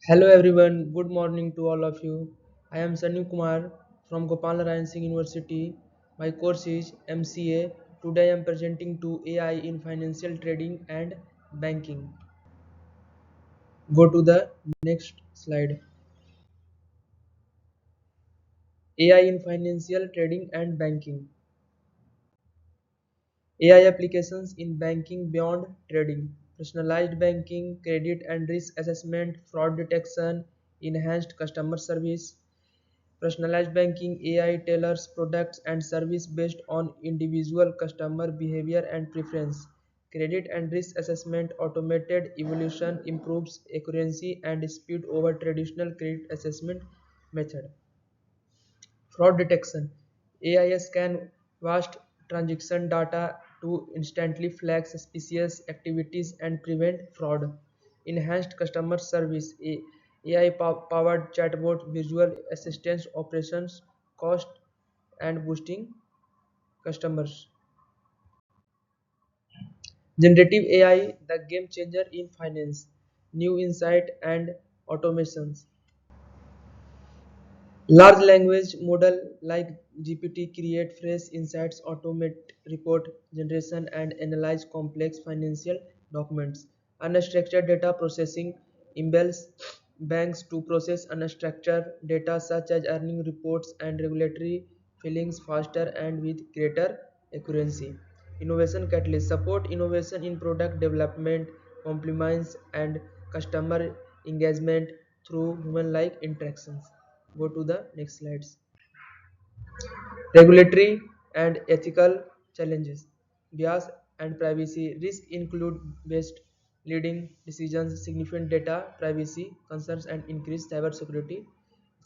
Hello everyone, good morning to all of you. I am Sunny Kumar from Gopal Narayan Singh University. My course is MCA. Today I am presenting to AI in financial trading and banking. Go to the next slide. AI in financial trading and banking. AI applications in banking beyond trading. Personalized banking, credit and risk assessment, fraud detection, enhanced customer service. Personalized banking AI tailors products and service based on individual customer behavior and preference. Credit and risk assessment automated evolution improves accuracy and speed over traditional credit assessment method. Fraud detection AI scan vast transaction data to instantly flag suspicious activities and prevent fraud. Enhanced customer service AI powered chatbot visual assistance operations cost and boosting customers. Generative AI, the game changer in finance, new insight and automations. Large language model like GPT create fresh insights, automate report generation and analyze complex financial documents. Unstructured data processing enables banks to process unstructured data such as earning reports and regulatory filings faster and with greater accuracy. Innovation catalyst support innovation in product development, compliance and customer engagement through human-like interactions. Go to the next slides. Regulatory and ethical challenges. Bias and privacy risk include based leading decisions, significant data privacy concerns, and increased cybersecurity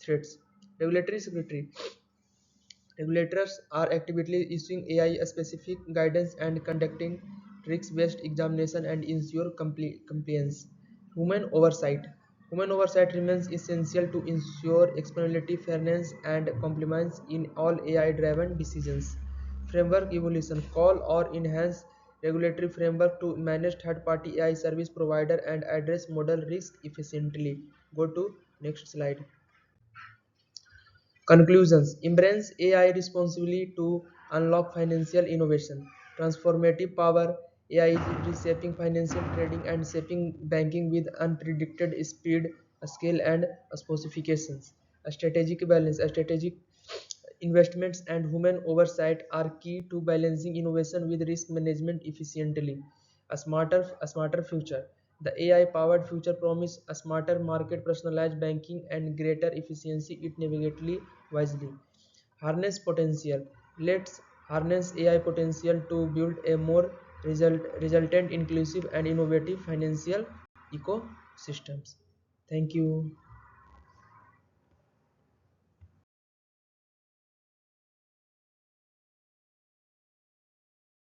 threats. Regulatory security. Regulators are actively issuing AI specific guidance and conducting risk based examination and ensure compliance. Human oversight. Human oversight remains essential to ensure explainability, fairness, and compliance in all AI driven decisions. Framework evolution call or enhance regulatory framework to manage third party AI service provider and address model risk efficiently. Go to next slide. Conclusions. Embrace AI responsibly to unlock financial innovation. Transformative power. AI is reshaping financial trading and shaping banking with unpredicted speed, scale, and specifications. A strategic balance. A strategic investments and human oversight are key to balancing innovation with risk management efficiently. A smarter future. The AI powered future promise a smarter market, personalized banking, and greater efficiency it navigately wisely. Harness potential. Let's harness AI potential to build a more resultant, inclusive, and innovative financial ecosystems. Thank you.